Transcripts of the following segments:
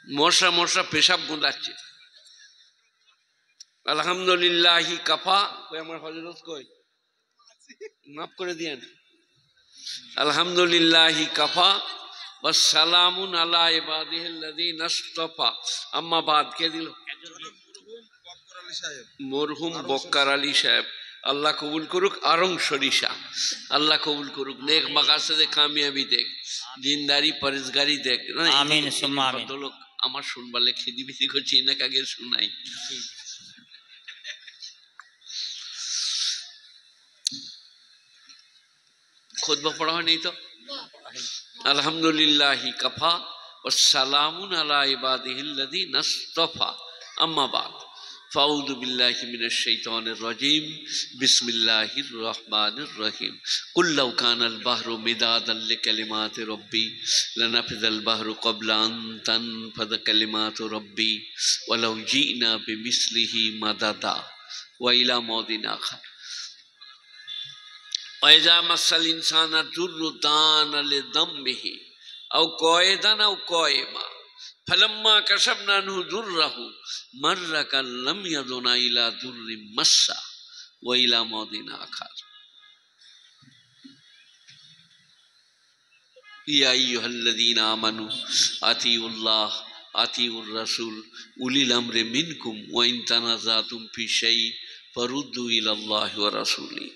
মশা মশা পেশাব গোঁদাচ্ছে। আলহামদুলিল্লাহি কাফা, কই আমার হযরত কই, মাফ করে দিয়েন। আলহামদুলিল্লাহি কাফা ওয়া সালামুন আলা ইবাদিহিল্লাযিনা ইসতাফা, আম্মা বাদ। কে দিল? মরহুম বক্কার আলী সাহেব। আল্লাহ কবুল করুক। আরং সরিষা আল্লাহ কবুল করুক। নেক মাকাসেদে কামিয়াবি দেখ, দিনদারি পরেজগারি দেখ। আমিন সুম্মা আমিন। ভদ্রলোক আমার শুনবালে খেদি বিদি করছি, এনাকে আগে শুনাই। খুতবা পড়া হয়নি তো? আলহামদুলিল্লাহি কাফা ওয়া সালামুন আলা ইবাদিহিল্লাযিনা ইসতাফা, আম্মা বাদ। ফাউযু বিল্লাহি মিনাশ শাইতানির রাজীম। বিসমিল্লাহির রহমানির রহিম। কুল লাউ কানাল বাহরু মিদাদান লিকালিমাতি রাব্বি লানাফিযাল বাহরু ক্বাবলা আন তানফাযা কালিমাতু রাব্বি ওয়ালাউ জিনা বিমিসলিহি মাদাদা ওয়া ইলা মাদিন আখার। وإذا مس الإنسان الضر دعانا لذنبه أو قاعدا أو قائما فلما كشفنا عنه ضره مر كأن لم يدعنا إلى ضر مسه وإلى ماضٍ آخر. يا أيها الذين آمنوا أطيعوا الله أطيعوا الرسول أولي الأمر منكم وإن تنازعتم في شيء فردوا إلى الله ورسوله.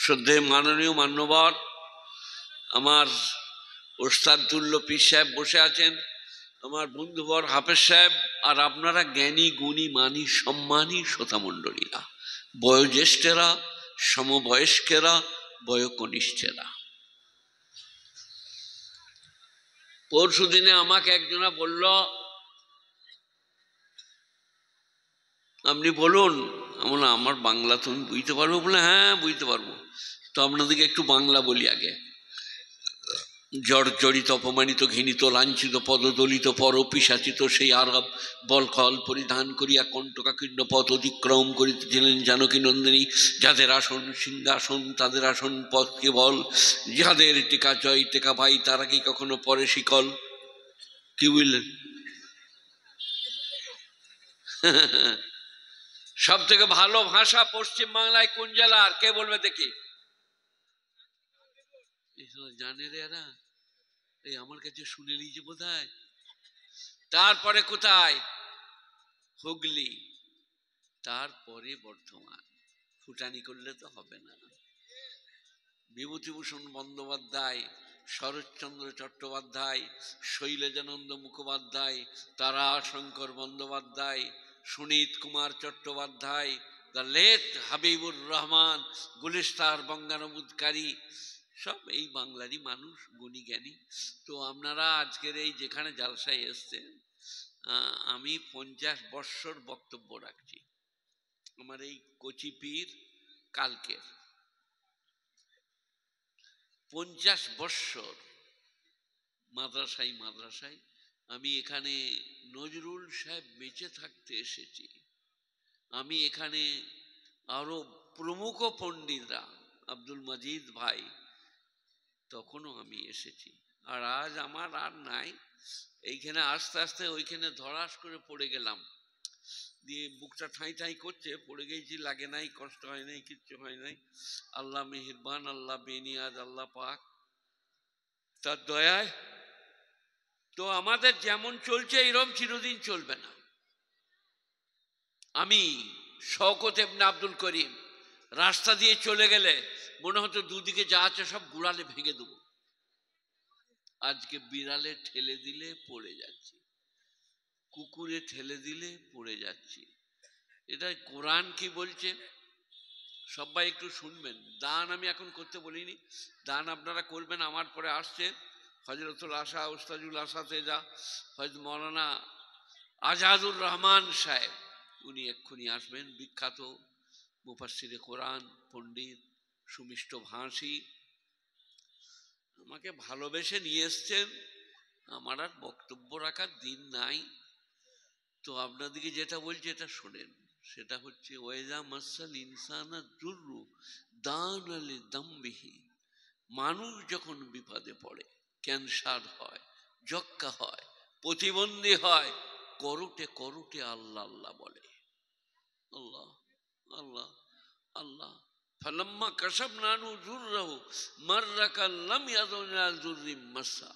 শ্রদ্ধেয় মাননীয় মান্যবর আমার ওস্তাদুল্য পীর সাহেব বসে আছেন, আমার বন্ধুবর হাফেজ সাহেব, আর আপনারা জ্ঞানী গুণী মানী সম্মানী শ্রোতামণ্ডলীরা, বয়োজ্যেষ্ঠেরা, সমবয়স্কেরা, বয়কনিষ্ঠেরা। পরশু দিনে আমাকে একজনা বলল, আপনি বলুন। আমার বাংলা তুমি বুঝতে পারবো? বলে হ্যাঁ বুঝতে পারবো। তো আপনাদেরকে একটু বাংলা বলি আগে। জর্জরিত, অপমানিত, ঘৃণিত, লাঞ্ছিত, পদদলিত, পরপিশাচিত সেই আরব বলকল পরিধান করিয়া কণ্টকাকীর্ণ পথ অতিক্রম করিতেছিলেন জানকী নন্দিনী। যাদের আসন সিংহাসন, তাদের আসন পথ কেবল, যাদের টেকা জয় টেকা ভাই, তারা কি কখনো পরে শিকল? কি বুঝলেন? সব থেকে ভালো ভাষা পশ্চিম বাংলায় কোন জেলার? কে বলবে দেখি? জানে রে এরা, এই আমার কাছে শুনে নিয়েছে বোধহয়। তারপরে কোথায়? হুগলি, তারপরে বর্ধমান। ফুটানি করলে তো হবে না। বিভূতিভূষণ বন্দ্যোপাধ্যায়, শরৎচন্দ্র চট্টোপাধ্যায়, শৈলজানন্দ মুখোপাধ্যায়, তারাশঙ্কর বন্দ্যোপাধ্যায়, সুনীত কুমার চট্টোপাধ্যায়, দ্য লেট হাবিবুর রহমান, গুলিস্তার বঙ্গানুবাদকারী, সব এই বাংলারই মানুষ, গুণী জ্ঞানী। তো আপনারা আজকের এই যেখানে জালসায় এসছেন, আমি 50 বৎসর বক্তব্য রাখছি। আমার এই কচি পীর কালকের 50 বৎসর মাদ্রাসায় আমি এখানে নজরুল সাহেব বেঁচে থাকতে এসেছি। আমি এখানে আরো প্রমুখ পণ্ডিতরা, আব্দুল মজিদ ভাই, তখনও আমি এসেছি। আর আজ আমার আর নাই। এইখানে আস্তে আস্তে ওইখানে ধরাস করে পড়ে গেলাম, দিয়ে বুকটা ঠাঁই ঠাঁই করছে, পড়ে গেছি, লাগে নাই, কষ্ট হয় নাই, কিচ্ছু হয় নাই। আল্লাহ মেহেরবান, আল্লাহ বেনিয়াজ, আল্লাহ পাক তার দয়ায়। তো আমাদের যেমন চলছে এরকম চিরদিন চলবে না। আমি শওকত ইবনে আব্দুল করিম রাস্তা দিয়ে চলে গেলে মনে হতো দুদিকে যা আছে সব গুড়ালে ভেঙে দেবো। আজকে বিড়ালে ঠেলে দিলে পড়ে যাচ্ছি, কুকুরে ঠেলে দিলে পড়ে যাচ্ছি। এটা কোরআন কি বলছে সবাই একটু শুনবেন। দান আমি এখন করতে বলিনি, দান আপনারা করবেন। আমার পরে আসছে হজরতুল আশা, উস্তাজুল আশা তেজা, হজরত মৌলানা আজাদুর রহমান সাহেব, উনি এক্ষুনি আসবেন। বিখ্যাত মুফাসসিরে কোরআন, পণ্ডিত, সুমিষ্ট ভাষী, আমাকে ভালোবেসে নিয়ে এসছেন। আমার আর বক্তব্য রাখার দিন নাই। তো আপনাদেরকে যেটা বলছি এটা শোনেন। সেটা হচ্ছে ওয়াইজা মাসাল ইনসানা দুররু দানা লিযামবিহি, মানুষ যখন বিপদে পড়ে, ক্যান্সার হয়, যক্কা হয়, প্রতিবন্ধী হয়, করুটে করুটে আল্লাহ আল্লাহ বলে, আল্লাহ আল্লাহ আল্লাহ। ফালাম্মা কাশাফনা আনহু যুররাহু মাররা কাল্লাম ইয়াদুন ইলা যুররিম মাসসা।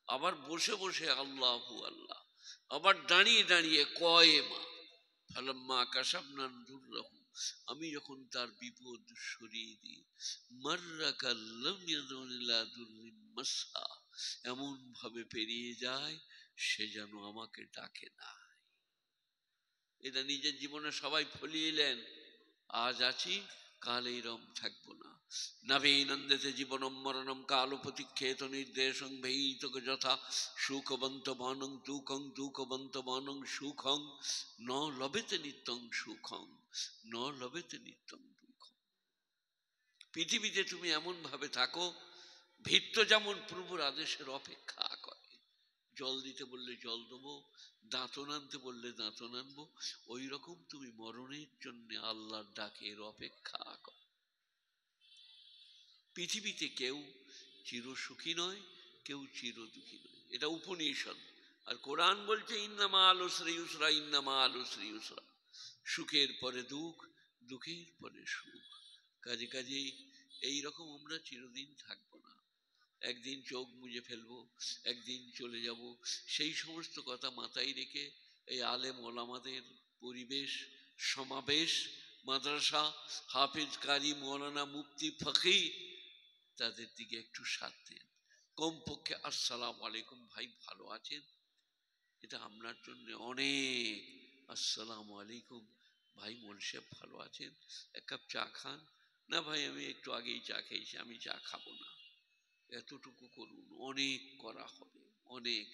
আবার বসে বসে আল্লাহু আল্লাহ, আবার দাঁড়িয়ে দাঁড়িয়ে কয়েমা। ফালাম্মা কাশাফনা আনহু যুররাহু, আমি যখন তার বিপদ সরিয়ে দিই, মাররা কাল্লাম ইয়াদুন ইলা যুররিম মাসসা, এমন ভাবে পেরিয়ে যায় সে যেন আমাকে ডাকে না। এটা নিজের জীবনে সবাই ফলিয়েলেন। আজ আছি, কাল এইরম থাকবো না। নবীনন্দেতে জীবনম মরণম কালো প্রতিক্ষেত নির্দেশং ভেয়িতক যথা সুখবন্ত বনং দুঃখং দুঃখবন্ত বনং সুখং ন লবেতে নিত্যং সুখং ন লবেতে নিত্যং দুঃখং। পৃথিবীতে তুমি এমন ভাবে থাকো, ভৃত্য যেমন প্রভুর আদেশের অপেক্ষা করে, জল দিতে বললে জল দেবো, দাঁতন আনতে বললে দাঁতন আনবো, ওই রকম তুমি মরণের জন্য আল্লাহর ডাকের অপেক্ষা কর। পৃথিবীতে কেউ চির সুখী নয়, কেউ চির দুঃখী নয়, এটা উপনিষদ। আর কোরআন বলছে ইন্নামা আল উসরি ইউসরা, ইন্নামা আল উসরি ইউসরা। সুখের পরে দুঃখ, দুঃখের পরে সুখ। কাজে কাজেই এইরকম আমরা চিরদিন থাকবো না। একদিন চোখ মুজে ফেলবো, একদিন চলে যাব। সেই সমস্ত কথা মাথায় রেখে এই আলেম ওলামাদের পরিবেশ, সমাবেশ, মাদ্রাসা, হাফিজ, কারি, মৌলানা, মুফতি, ফকি, তাদের দিকে একটু সাথ দেন। কমপক্ষে আসসালামু আলাইকুম ভাই, ভালো আছেন? এটা আপনার জন্য অনেক। আসসালামু আলাইকুম ভাই, মোলশেব ভালো আছেন? এক কাপ চা খান? না ভাই আমি একটু আগেই চা খেয়েছি, আমি চা খাবো না। এতটুকু করুন, অনেক করা হবে, অনেক।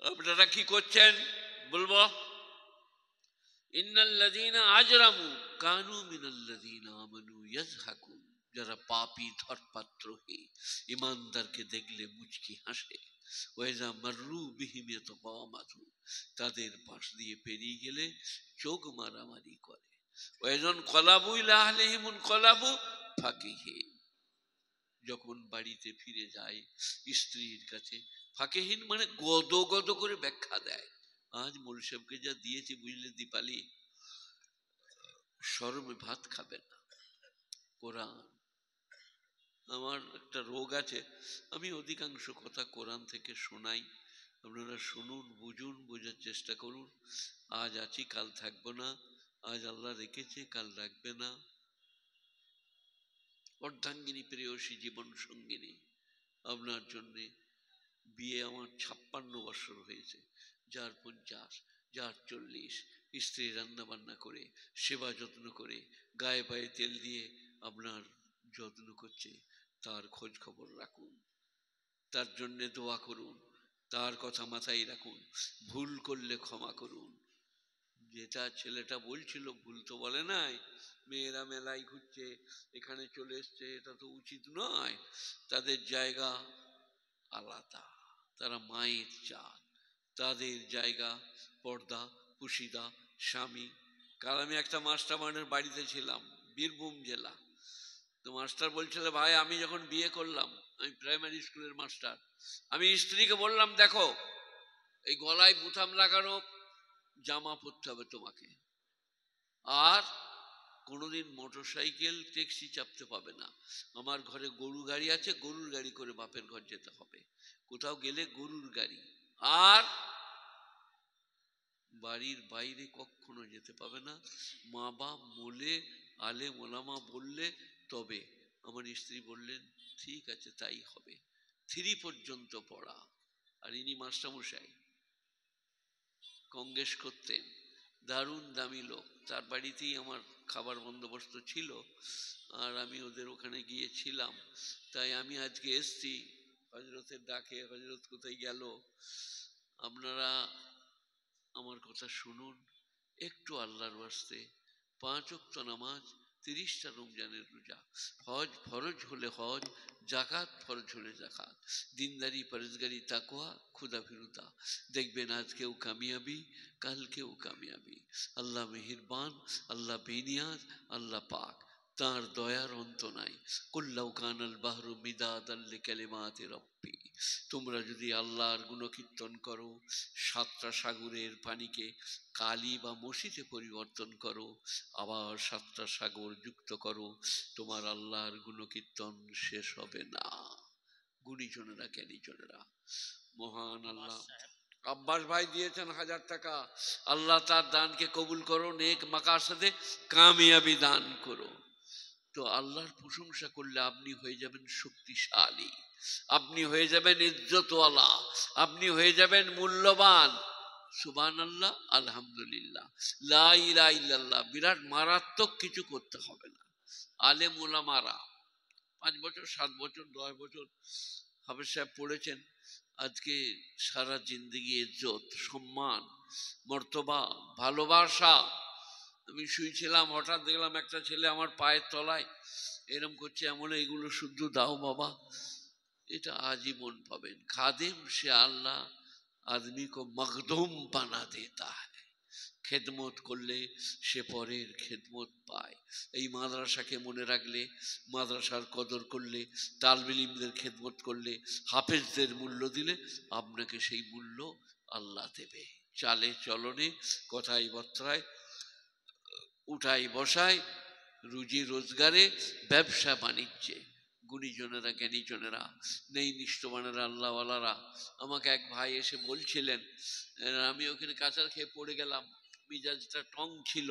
আপনারা কি করছেন বলবো? ইন্নাল্লাযীনা আজরামু কানু মিনাল্লাযীনা আমানু ইয়াযহাকুন। যারা পাপী ধর্পাত্রহী, ইমানদারকে দেখলে মুচকি হাসে। ওয়াইযা মাররু বিহিম ইয়াতাগামাযু, তাদের পাশ দিয়ে পেরিয়ে গেলে চোখ মারামারি করে। ওয়াইযান কলাবু ইলা আহলিহিম কলাবু ফাকিহিন, যখন বাড়িতে ফিরে যায় স্ত্রীর কাছে, ফাকিহিন মানে গদ গদ করে ব্যাখ্যা দেয়। আজ মোলশেবকে যা দিয়েছি বুঝলে দীপালি, শরমে ভাত খাবে না। কোরআন, আমার একটা রোগ আছে, আমি অধিকাংশ কথা কোরআন থেকে শোনাই। আপনারা শুনুন, বুঝুন, বোঝার চেষ্টা করুন। আজ আছি, কাল থাকবো না। আজ আল্লাহ রেখেছে, কাল রাখবে না। অর্ধাঙ্গিনী প্রেয়সী জীবন সঙ্গিনী আপনার জন্যে। বিয়ে আমার 56 বছর হয়েছে, যার 50, যার 40। স্ত্রী রান্না বান্না করে, সেবা যত্ন করে, গায়ে পায়ে তেল দিয়ে আপনার যত্ন করছে। তার খোঁজ খবর রাখুন, তার জন্য দোয়া করুন, তার কথা মাথায় রাখুন। ভুল করলে ক্ষমা করুন। যেটা ছেলেটা বলছিল, ভুল তো বলে নাই, মেয়েরা মেলায় ঘুরছে, এখানে চলে এসছে, এটা তো উচিত নয়। তাদের জায়গা আলাদা, তারা মায়ের চাঁদ, তাদের জায়গা পর্দা, পুশিদা, স্বামী। কাল আমি একটা মাস্টার মাইন্ডের বাড়িতে ছিলাম, বীরভূম জেলা। তো মাস্টার বলছিল, ভাই আমি যখন বিয়ে করলাম, আমি প্রাইমারি স্কুলের মাস্টার, আমি স্ত্রীকে বললাম দেখো এই গলায় বুতাম লাগানো জামা পরতে হবে তোমাকে, আর কোনোদিন মোটরসাইকেল ট্যাক্সি চাপতে পাবে না। আমার ঘরে গরু গাড়ি আছে, গরুর গাড়ি করে বাপের ঘর যেতে হবে, কোথাও গেলে গরুর গাড়ি। আর বাড়ির বাইরে কখনো যেতে পাবে না। মা বাপ বলে, আলেম ওলামা বললে তবে। আমার স্ত্রী বললেন ঠিক আছে তাই হবে। 3 পর্যন্ত পড়া। আর ইনি মাস্টারমশাই, কংগ্রেস করতেন, দারুণ দামি লোক। তার বাড়িতেই আমার খাবার বন্দোবস্ত ছিল, আর আমি ওদের ওখানে গিয়েছিলাম। তাই আমি আজকে এসছি হজরতের ডাকে। হজরত কোথায় গেল? আপনারা আমার কথা শুনুন একটু, আল্লাহর ওয়াস্তে। 5 ওয়াক্ত নামাজ, 30টা রমজানের রোজা, হজ ফরজ হলে হজ, জাকাত ফরজ হলে জাকাত, দিনদারি, পরেজগারি, তাকওয়া, খুদা ফিরুতা। দেখবেন আজকেও কামিয়াবি, কালকেও কামিয়াবি। আল্লাহ মেহেরবান, আল্লাহ বেনিয়াজ, আল্লাহ পাক। তার দয়ার অন্ত নাই। কুল্লাউ কানাল বাহরু মিদাদাল লিকালিমাতি রাব্বি, তোমরা যদি আল্লাহর গুণকীর্তন করো, সাতটা সাগরের পানিকে কালি বা মসিতে পরিবর্তন করো, আবার সাতটা সাগর যুক্ত করো, তোমার আল্লাহর গুণকীর্তন শেষ হবে না। গুণীজনেরা জ্ঞানীজনেরা, মহান আল্লাহ আব্বাস ভাই দিয়েছেন 1000 টাকা। আল্লাহ তার দানকে কবুল করো, নেক মাকাসাদে কামিয়াবি দান করো। তো আল্লাহর প্রশংসা করলে আপনি হয়ে যাবেন শক্তিশালী, আপনি হয়ে যাবেন ইজ্জতওয়ালা, আপনি হয়ে যাবেন মূল্যবান। সুবহানাল্লাহ, আলহামদুলিল্লাহ, লা ইলাহা ইল্লাল্লাহ। বিরাট মারাত্মক কিছু করতে হবে না। আলেম ওলামারা 5 বছর 7 বছর 10 বছর হাফেজ সাহেব পড়েছেন, আজকে সারা জিন্দগি ইজ্জত, সম্মান, মর্তবা, ভালোবাসা। আমি শুয়েছিলাম, হঠাৎ দেখলাম একটা ছেলে আমার পায়ের তলায় এরম করছে, এমন এইগুলো শুদ্ধ দাও বাবা। এটা আজীবন পাবেন। খাদিম সে আল্লাহ আদমি কো মখদুম বানা দেতা है। খেদমত করলে সে পরের খেদমত পায়। এই মাদ্রাসাকে মনে রাখলে, মাদ্রাসার কদর করলে, তালবে ইলমদের খেদমত করলে, হাফেজদের মূল্য দিলে আপনাকে সেই মূল্য আল্লাহ দেবে। চালে চলনে, কথায় বার্তায়, উঠাই বসায়, রুজি রোজগারে, ব্যবসা বাণিজ্যে। গুণীজনেরা জ্ঞানীজনেরা, নেই নিষ্ঠবানেরা, আল্লাহওয়ালারা। আমাকে এক ভাই এসে বলছিলেন, আমি ওখানে কাঁচার খেয়ে পড়ে গেলাম, মিজাজটা টং ছিল,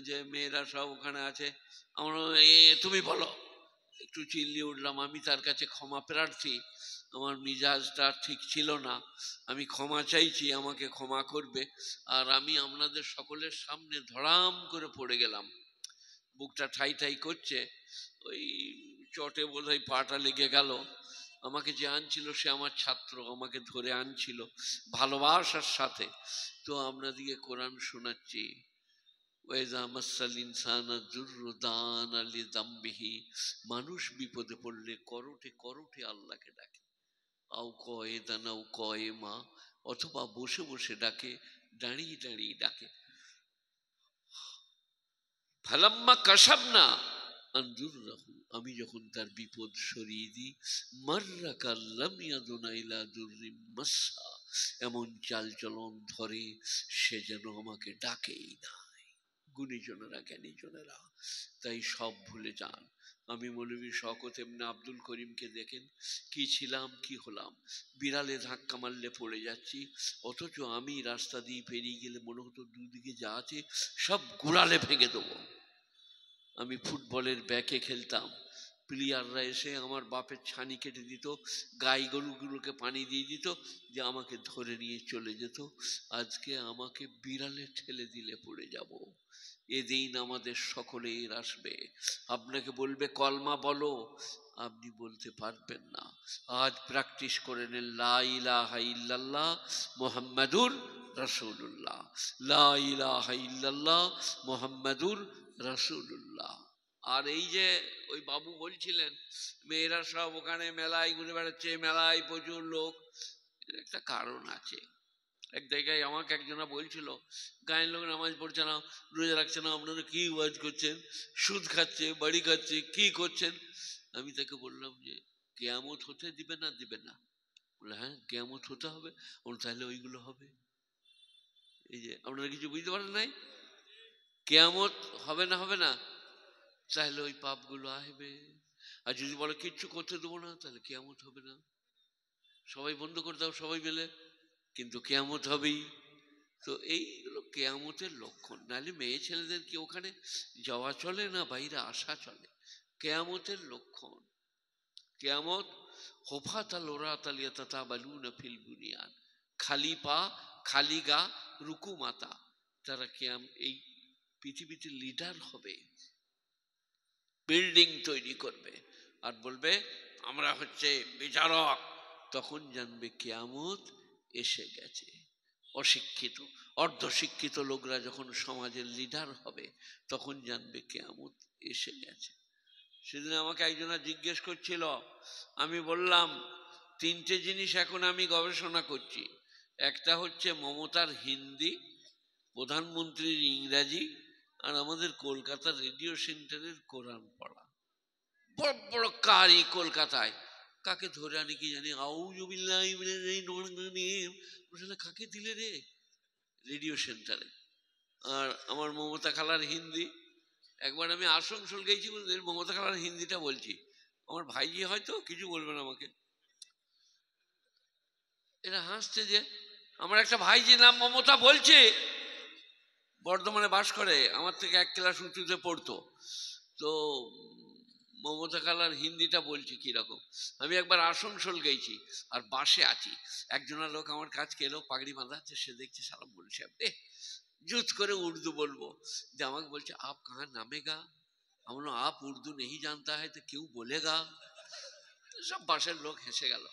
যে মেয়েরা সব ওখানে আছে। আমার তুমি বলো, একটু চিল্লিয়ে উঠলাম। আমি তার কাছে ক্ষমা প্রার্থী, আমার মিজাজটা ঠিক ছিল না, আমি ক্ষমা চাইছি, আমাকে ক্ষমা করবে। আর আমি আপনাদের সকলের সামনে ধড়াম করে পড়ে গেলাম, বুকটা ঠাই ঠাই করছে, ওই চটে বোধহয় পাটা লেগে গেল। আমাকে যে আনছিল সে আমার ছাত্র, আমাকে ধরে আনছিল ভালোবাসার সাথে। তো আপনাদিকে কোরআন শোনাচ্ছি, মানুষ বিপদে পড়লে করোটে করোটে আল্লাহকে ডাকে, আও কয়ে দানাও কয়ে মা, অথবা বসে বসে ডাকে, দাঁড়িয়ে দাঁড়িয়ে ডাকে। ফালাম্মা কাশাবনা আনজুররাহু, আমি যখন তার বিপদ সরিয়ে দিই, মাররা কাল্লাম ইয়াদুনা ইলা দুররিম মাসসা, এমন চাল চলন ধরে সে যেন আমাকে ডাকেই না। গুণীজনেরা জ্ঞানীজনেরা, তাই সব ভুলে যান। আমি মৌলভী শওকত ইবনে আব্দুল করিমকে দেখেন, কি ছিলাম কি হলাম, বিড়ালে ধাক্কা মারলে পড়ে যাচ্ছি, অথচ আমি রাস্তা দিয়ে পেরিয়ে গেলে মনে হতো দুদিকে যা আছে সব গুড়ালে ভেঙে দেবো। আমি ফুটবলের ব্যাকে খেলতাম, প্লেয়াররা এসে আমার বাপের ছানি কেটে দিত, গাই গরুগুলোকে পানি দিয়ে দিত, যে আমাকে ধরে নিয়ে চলে যেত। আজকে আমাকে বিড়ালে ঠেলে দিলে পড়ে যাব। এদিন আমাদের সকলের আসবে, আপনাকে বলবে কলমা বলো, আপনি বলতে পারবেন না। আজ প্র্যাকটিস করে নেন, লা ইলাহা ইল্লাল্লাহ মুহাম্মাদুর রাসূলুল্লাহ, লা ইলাহা ইল্লাল্লাহ মুহাম্মাদুর রাসূলুল্লাহ। আর এই যে ওই বাবু বলছিলেন মেয়েরা সব ওখানে মেলায় ঘুরে বেড়াচ্ছে, মেলায় প্রচুর লোক, এর একটা কারণ আছে। এক জায়গায় আমাকে একজনা বলছিল, গায়ের লোক নামাজ পড়ছে না, রোজা রাখছে না, আপনারা কি ওয়াজ করছেন, সুদ খাচ্ছে, বাড়ি খাচ্ছে, কি করছেন? আমি তাকে বললাম যে কিয়ামত হতে দিবে না দিবে না? বলে হ্যাঁ কিয়ামত হতে হবে। তাহলে ওইগুলো হবে। এই যে আপনারা কিছু বুঝতে পারেন নাই, কিয়ামত হবে না হবে না, তাহলে ওই পাপগুলো আসবে। আর যদি বলে কিচ্ছু করতে দেবো না, তাহলে কিয়ামত হবে না। সবাই বন্ধ করে দাও সবাই মিলে, কিন্তু কিয়ামত হবেই। তো এইগুলো কেয়ামতের লক্ষণ। নাহলে মেয়ে ছেলেদের কি ওখানে যাওয়া চলে না বাইরে আসা চলে? কেয়ামতের লক্ষণ। কেয়ামত হোফাতাল ওরাতাল ইয়াতাতাবালুনা ফিল বুনিয়ান, খালি পা খালি গা রুকু মাতা, তারা এই পৃথিবীতে লিডার হবে, বিল্ডিং তৈরি করবে আর বলবে আমরা হচ্ছে বিচারক। তখন জানবে কিয়ামত এসে গেছে। অশিক্ষিত অর্ধশিক্ষিত লোকরা যখন সমাজের লিডার হবে, তখন জানবে কিয়ামত এসে গেছে। সেদিন আমাকে একজনা জিজ্ঞেস করছিল, আমি বললাম 3টে জিনিস এখন আমি গবেষণা করছি। একটা হচ্ছে মমতার হিন্দি, প্রধানমন্ত্রীর ইংরাজি, আর আমাদের কলকাতার রেডিও সেন্টারের কোরআন পড়া, বড় বড় কারি কলকাতায়, কাকে ধরে আনি কি জানি, কাকে দিলে রে রেডিও সেন্টারে। আর আমার মমতা খালার হিন্দি, একবার আমি আসানসোল গেছি, মমতা খালার হিন্দিটা বলছি, আমার ভাইজি হয়তো কিছু বলবেন আমাকে, এরা হাসছে যে আমার একটা ভাইজি নাম মমতা বলছে, বর্ধমানে বাস করে, আমার থেকে 1 ক্লাস উঁচুতে পড়তো, তো মমতা খালার হিন্দিটা বলছি কিরকম। আমি একবার আসানসোল গেছি আর বাসে আছি, একজনের লোক আমার কাছে এলো, পাগড়ি বাঁধা আছে, সে দেখছে সালাম বলছে, জুত করে উর্দু বলবো, যে আমাকে বলছে আপ কাহা নামেগা, আমরা আপ উর্দু নেই জানতা হয় তো কেউ বলেগা। সব বাসের লোক হেসে গেল।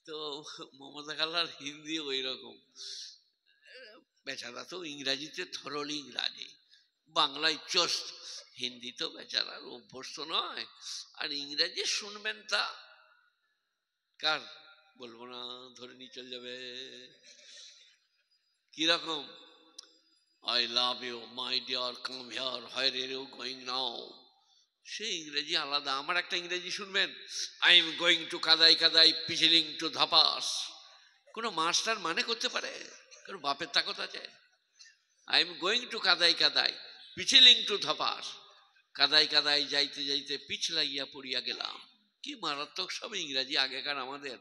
তো মমতা খালার হিন্দি ওই রকম, বেচারা তো ইংরাজিতে থরলি ইংরাজি, বাংলায় চোস্ত, হিন্দি তো বেচারার অভ্যস্ত নয়, আর ইংরাজি শুনবেন তা কার বলবো না, ধরে নিয়ে চলে যাবে কিরকম, I love you my dear come here where are you going now, সে ইংরেজি আলাদা। আমার একটা ইংরেজি শুনবেন, আই এম গোয়িং টু কাদাই কাদাই পিছিলিং টু ধাপাস, কোনো মাস্টার মানে করতে পারে? কোনো বাপের তাকত আছে? আই এম গোয়িং টু কাদাই কাদাই পিছিলিং টু ধাপাস, কাদাই কাদাই যাইতে যাইতে পিছলাইয়া পড়িয়া গেলাম। কি মারাত্মক সব ইংরাজি আগেকার আমাদের।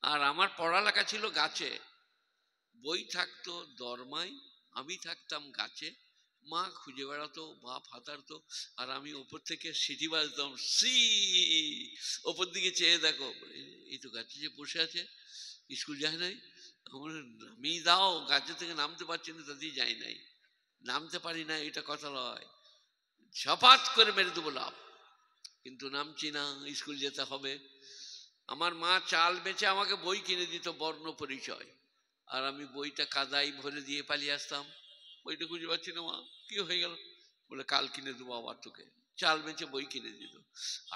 আর আমার পড়ালেখা ছিল গাছে, বই থাকতো দরমায়, আমি থাকতাম গাছে, মা খুঁজে বেড়াতো, বাপ হাতারতো, আর আমি ওপর থেকে সিটি বাজতাম, সি, ওপর দিকে চেয়ে দেখো, এই তো গাছে যে বসে আছে, স্কুল যায় নাই, নামিয়ে দাও, গাছে থেকে নামতে পারছি না, তাতেই যাই নাই, নামতে পারি না এটা কথা নয়, ঝপাত করে মেরে দেবো লাভ, কিন্তু নামছি না, স্কুল যেতে হবে। আমার মা চাল বেচে আমাকে বই কিনে দিত, বর্ণ পরিচয়, আর আমি বইটা কাদাই ভরে দিয়ে পালিয়ে আসতাম, বইটা খুঁজে পাচ্ছি না, মা কি হয়ে গেল, বলে কাল কিনে দেবো আবার তোকে, চাল বেচে বই কিনে দিত।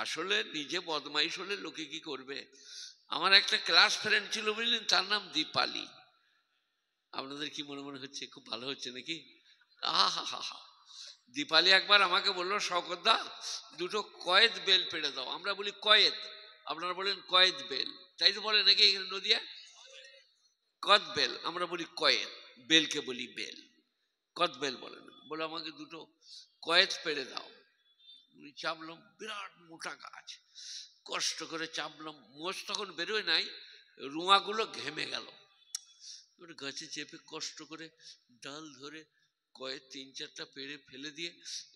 আসলে নিজে বদমাইশ হলে লোকে কি করবে। আমার একটা ক্লাস ফ্রেন্ড ছিল বুঝলেন, তার নাম দীপালি। আপনাদের কি মনে মনে হচ্ছে খুব ভালো হচ্ছে নাকি? আহা হা হা। দীপালি একবার আমাকে বললো, শওকতদা দুটো কয়েদ বেল পেড়ে দাও। আমরা বলি কয়েদ, আপনারা বলেন কয়েদ বেল, তাই তো বলে নাকি এখানে নদিয়া? কদ বেল, আমরা বলি কয়েদ, বেলকে বলি বেল, কদ বেল বলে না। বলে আমাকে দুটো কয়েদ পেড়ে দাও। চাপলাম, বিরাট মোটা গাছ, কষ্ট করে চাপলাম, মোষ তখন বেরোয় নাই, রুয়াগুলো ঘেমে গেল, গাছে চেপে কষ্ট করে ডাল ধরে কয়েক 3-4টা পেড়ে ফেলে দিয়ে,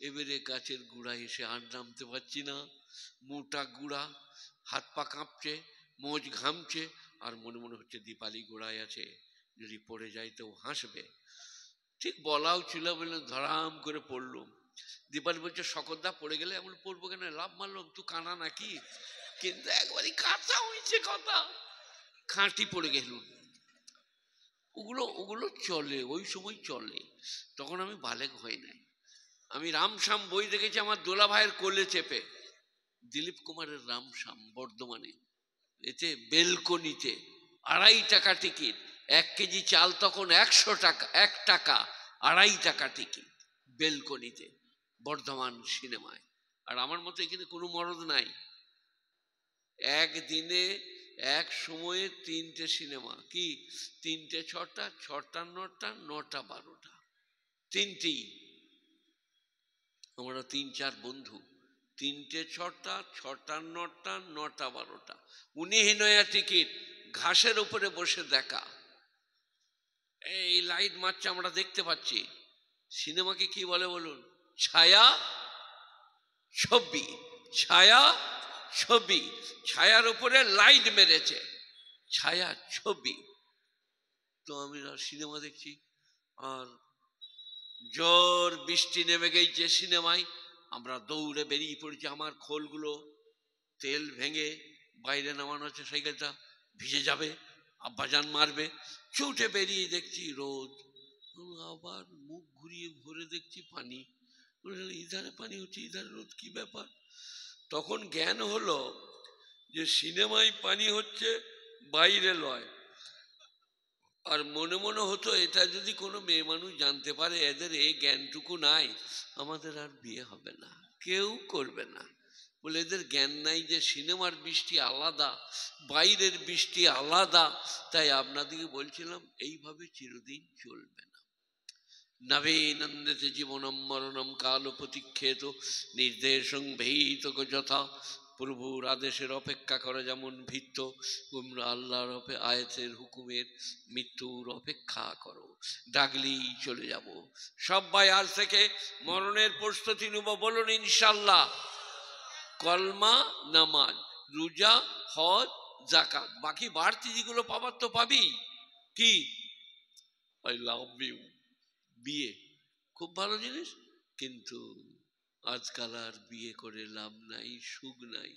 এবারে গাছের গুড়ায় এসে আর নামতে পারছি না, মোটা গুড়া, হাত পা কাঁপছে, মোজ ঘামছে, আর মনে মনে হচ্ছে দীপালি গোড়ায় আছে, যদি পড়ে যায় তো হাসবে। ঠিক বলাও ছিল, বলে ধরাম করে পড়লুম। দীপালি বলছে, শকতদা পড়ে গেলে, এমন পড়বো কেন, লাভ মারলাম, তুই কানা নাকি? কিন্তু একবারই কাঁচা হয়েছে কথা, খাঁটি পড়ে গেলুম। ওগুলো ওগুলো চলে, ওই সময় চলে, তখন আমি বালেক হই নাই। আমি রামশ্যাম বই দেখেছি আমার দোলা ভাইয়ের কোলে চেপে, দিলীপ কুমারের রামশ্যাম, বর্ধমানে, এতে বেলকনিতে 2.5 টাকা টিকিট, 1 কেজি চাল তখন 100 টাকা, 1 টাকা 2.5 টাকা টিকিট, বেলকনিতে, বর্ধমান সিনেমায়। আর আমার মতো এখানে কোনো মরদ নাই, একদিনে এক সময়ে 3টে সিনেমা, কি 3টে 6টা, 6টা 9টা, 9টা 12টা, 3টেই। আমরা 3-4 বন্ধু, 3টে 6টা, 6টা 9টা, 9টা 12টা, 19 টিকিট, ঘাসের উপরে বসে দেখা, এই লাইট মারছে, আমরা দেখতে পাচ্ছি। সিনেমাকে কি বলে বলুন? ছায়া ছবি, ছায়া ছবি, ছায়ার উপরে লাইট মেরেছে, ছায়া ছবি। তো আমি সিনেমা দেখছি, আর জোর বৃষ্টি নেমে গেছে সিনেমায়, আমরা দৌড়ে বেরিয়ে পড়েছি, আমার খোলগুলো তেল ভেঙে বাইরে নামানো হচ্ছে, সাইকেলটা ভিজে যাবে, আব্বাজান মারবে, ছুটে বেরিয়ে দেখছি রোদ, আবার মুখ ঘুরিয়ে ভরে দেখছি পানি, ইধারে পানি হচ্ছে, ইধারে রোদ, কি ব্যাপার? তখন জ্ঞান হলো যে সিনেমায় পানি হচ্ছে, বাইরে লয়, আর মনে মনে হতো এটা যদি কোনো মেয়ে মানুষ জানতে পারে এদের এই জ্ঞানটুকু নাই, আমাদের আর বিয়ে হবে না, কেউ করবে না। বলে এদের জ্ঞান নাই যে সিনেমার বৃষ্টি আলাদা, বাইরের বৃষ্টি আলাদা। তাই আপনাদেরকে বলছিলাম এইভাবে চিরদিন চলবে না। নবে নন্দেতে জীবনম মরণম কাল প্রতীক্ষেত নির্দেশং ভীত যথা। প্রভুর আদেশের অপেক্ষা করে যেমন ভীত, তোমরা আল্লাহর আয়াতের হুকুমের মৃত্যুর অপেক্ষা করো। ডাকলেই চলে যাব। সবাই আজ থেকে মরণের প্রস্তুতি নেব, বলুন ইনশাল্লাহ। কলমা, নামাজ, রোজা, হজ, যাকাত, বাকি বাড়তি যেগুলো পাবার তো পাবি। কি? I love you. বিয়ে খুব ভালো জিনিস, কিন্তু আজকাল আর বিয়ে করে লাভ নাই, সুখ নাই।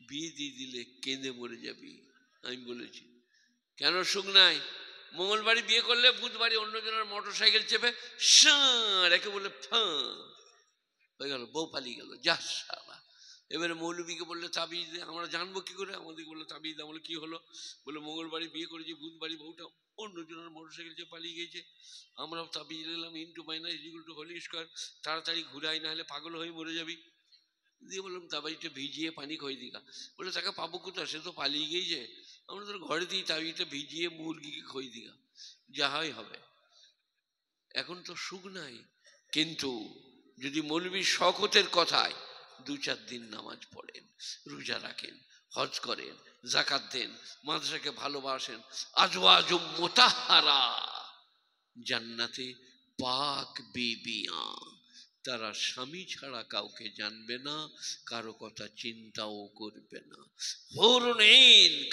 বিয়ে দিয়ে দিলে কেঁদে মরে যাবি। আমি বলেছি কেন সুখ নাই? মঙ্গলবারই বিয়ে করলে বুধবারই অন্যজনের মোটর সাইকেল চেপে রেখে বলে হয়ে গেল, বউ পালিয়ে গেল, যা শালা। এবারে মৌলবীকে বললে তাবিজ দে, আমরা জানবো কি করে? আমাদেরকে বললে তাবিজ দে। বলে কি হলো? বলে মঙ্গলবারই বিয়ে করেছি, বুধবারই বউটা অন্যজনের মোটর সাইকেল চেপে পালিয়ে গেছে। আমরাও তাবিজ নিলাম, into minus equal to whole square, তাড়াতাড়ি ঘুরাই, না হলে পাগল হয়ে মরে যাবি। দিয়ে বললাম তাবিজটা ভিজিয়ে পানি খই দিঘা। বলে তাকে পাবো কোথায়, সে তো পালিয়ে গিয়েছে। আমরা তোর ঘরে দিই তাবিজটা ভিজিয়ে মুরগিকে খই দিঘা, যাহাই হবে। এখন তো সুখ নাই। কিন্তু যদি মৌলবী শওকতের কথায় 2-4 দিন নামাজ পড়েন, রোজা রাখেন, হজ করেন, যাকাত দেন, মাদ্রাসাকে ভালোবাসেন, আজওয়াজুম মুতাহহারা, জান্নাতে পাক বিবিয়া, তারা স্বামী ছাড়া কাউকে জানবে না, কারো কথা চিন্তাও করবে না। হুরুন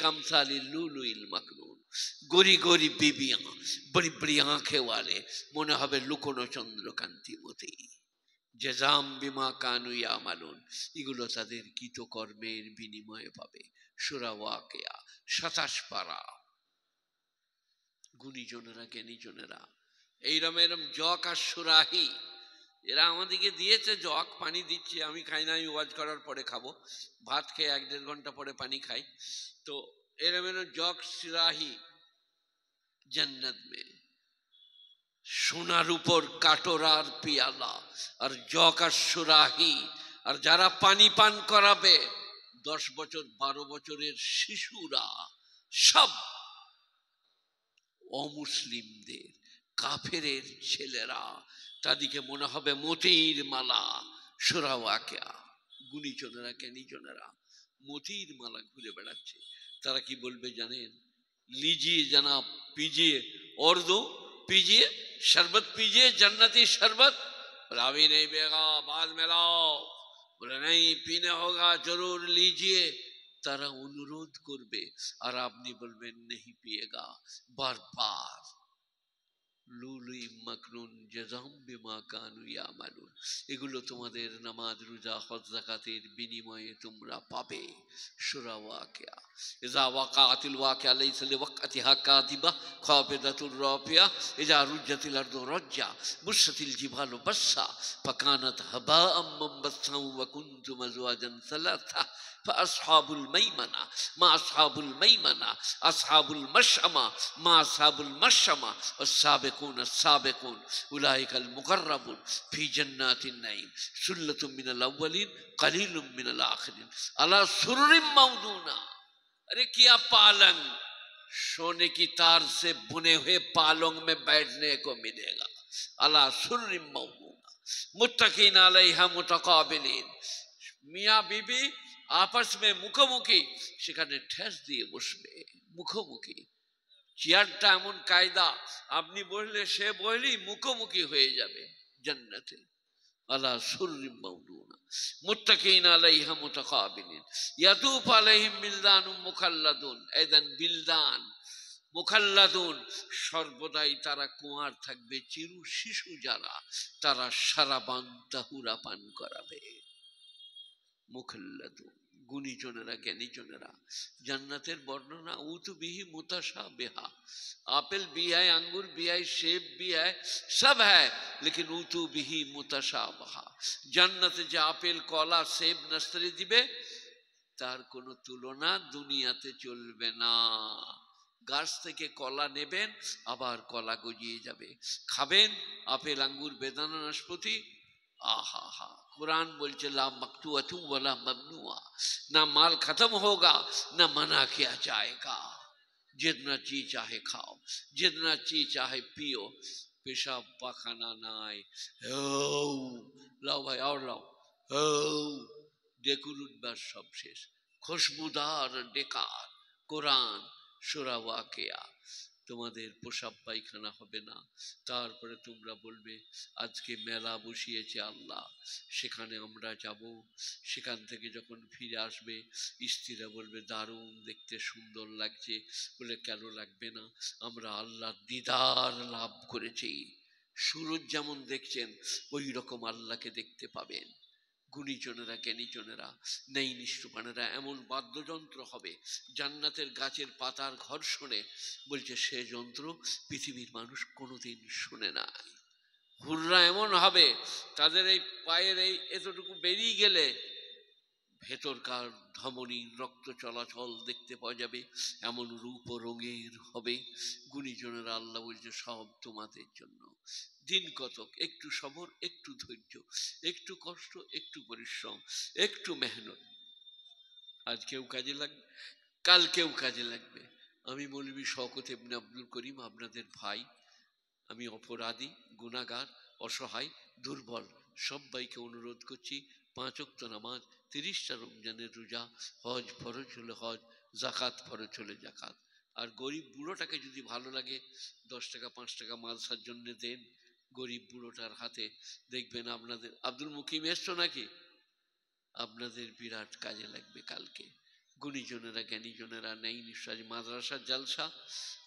কামসালি লুলুইল মাকনুন, গরি গরি বিবিয়া, বড়ি বড়ি আঁখে ওয়ালে, মনে হবে লুকোনো চন্দ্রকান্তি মতি। জেজাম বিমা কানু ইয়ামালুন, এগুলো তাদের কৃতকর্মের বিনিময়ে পাবে। সূরা ওয়াকিয়া 27 পারা। গুণীজনেরা, জ্ঞানীজনেরা, এইরম এরম জক আর সুরাহি, এরা আমাদেরকে দিয়েছে জক, পানি দিচ্ছে। আমি খাই না, আমি ওয়াজ করার পরে খাবো। ভাত খেয়ে 1-1.5 ঘন্টা পরে পানি খাই। তো এরম এরম জক সুরাহি জান্নাত মে, সোনার উপর কাটোরার পিয়ালা, আর জক আর সুরাহি। আর যারা পানি পান করাবে 10 বছর 12 বছরের শিশুরা, সব অমুসলিমদের, কাফেরের ছেলেরা, তাদেরকে মনে হবে মতির মালা। সূরা ওয়াকিয়া। গুণীজনেরা, জ্ঞানীজনেরা মতির মালা ঘুরে বেড়াচ্ছে। তারা কি বলবে জানেন? লিজিয়ে জনাব, পিজিয়ে और दो, पीजिए शरबत, पीजिए जन्नती शरबत। बोला अभी नहीं पिएगा, बाद में लाओ। बोला नहीं, पीने होगा, जरूर लीजिए। তারা অনুরোধ করবে আর আপনি বলবেন नहीं पिएगा, বারবার। লুলুই মাকনুন জাযাম বিমা কানু ইয়ামালুন, এগুলো তোমাদের নামাজ, রোজা, হজ, যাকাতের বিনিময়ে তোমরা পাবে। সূরা ওয়াকিয়া। ইযা ওয়াকাতিল ওয়াকিয়া লাইসা লিওয়াকতিহা কাযিবা খাফিদাতুর রাফিয়া ইযা রুজ্জাতিল আরদু রাজ্জা বুসসাতিল জিবালু বাসসা ফাকানাত হাবাআম মানবাসসা ওয়া কুনতুম আজওয়াজান সালাসা فأصحاب الميمنة ما أصحاب الميمنة أصحاب المشأمة ما أصحاب المشأمة والسابقون السابقون أولئك المقربون في جنات النعيم ثلة من الأولين قليل من الآخرين على سرر موضونة। अरे क्या पालंग, सोने की तार से बुने हुए पालंग में बैठने को मिलेगा। अला सुर्र मौदूना मुत्तकीन अलैहा मुतकाबिलीन, मियाँ बीबी आपस में मुखोमुखी, সেখানে ঠেস দিয়ে বসবে মুখোমুখি। চেয়ারটা এমন কায়দা, আপনি বসলে সে বসলেই মুখোমুখি হয়ে যাবে জান্নাতে। আলা সুররিম মাউদুনা মুত্তাকিন আলাইহা মুতাকাবিলিন ইয়াতুফ আলাইহিম বিলদানুম মুখাল্লাদুন। এদান বিলদান মুখাল্লাদুন, সর্বদাই তারা কুঁয়ার থাকবে, চিরু শিশু যারা, তারা সারাবান তাহুরা পান করাবে। মুখাল্লাদুন, গুণীজনেরা, জ্ঞানীজনেরা। জান্নাতের বর্ণনা উতু বিহি মুতাশাবিহা, আপেল भी है, अंगूर भी है, सेब भी है, सब है, लेकिन उतु बिही मुताशाबहा। জান্নাতে যে আপেল, কলা, সেব, নাশতারি দিবে তার কোনো তুলনা দুনিয়াতে চলবে না। গাছ থেকে কলা নেবেন, আবার কলা গজিয়ে যাবে, খাবেন আপেল আঙ্গুর বেদানা নাশপাতি, आहा हा। कुरान बोलছে ला मकतूअतु वला ममनुआ, ना माल खत्म होगा ना मना किया जाएगा। जितना ची चाहे खाओ, जितना ची चाहे पियो, पेशाब पाखाना নাই, লাও ভাই আর লাও, ডেকুর উঠবার সব শেষ, খুশবুদার ডেকার কোরআন সূরা ওয়াকিয়া। তোমাদের প্রসাব পায়খানা হবে না, তারপরে তোমরা বলবে আজকে মেলা বসিয়েছে আল্লাহ, সেখানে আমরা যাব। সেখান থেকে যখন ফিরে আসবে স্ত্রীরা বলবে দারুণ দেখতে সুন্দর লাগছে, বলে কেন লাগবে না, আমরা আল্লাহর দিদার লাভ করেছি। সুরজ যেমন দেখছেন ওই রকম আল্লাহকে দেখতে পাবেন। গুণীজনেরা জ্ঞানীজনেরা নেই নিষ্ঠুপানেরা এমন বাদ্যযন্ত্র হবে, জান্নাতের গাছের পাতার ঘর্ষণে, বলছে সে যন্ত্র পৃথিবীর মানুষ কোনোদিন শুনে নাই। হুররা এমন হবে, তাদের এই পায়ের এই এতটুকু বেরিয়ে গেলে ভেতরকার ধমনী রক্ত চলাচল দেখতে পাওয়া যাবে, এমন রূপ ও রঙের হবে। গুণীজনেরা আল্লাহ বলছে সব তোমাদের জন্য। দিন কতক একটু সবর, একটু ধৈর্য, একটু কষ্ট, একটু পরিশ্রম, একটু মেহনত, আজকেও কাজে লাগবে, কালকেও কাজে লাগবে। আমি মৌলভী শওকত ইবনে আব্দুল করিম, আপনাদের ভাই। আমি অপরাধী, গুনাহগার, অসহায়, দুর্বল, সবাইকে অনুরোধ করছি 5 ওয়াক্ত নামাজ, 30টা রমজানের রোজা, হজ ফরজ হলে হজ, জাকাত ফরজ হলে জাকাত। আর গরিব বুড়োটাকে যদি ভালো লাগে 10 টাকা 5 টাকা মাদ্রাসার জন্য দেন, গরিব বুড়োটার হাতে, দেখবেন আপনাদের আব্দুল মুকিম এসছো নাকি, আপনাদের বিরাট কাজে লাগবে কালকে। গুণীজনেরা জ্ঞানীজনেরা নেই নিশ্চয় মাদ্রাসার জালসা,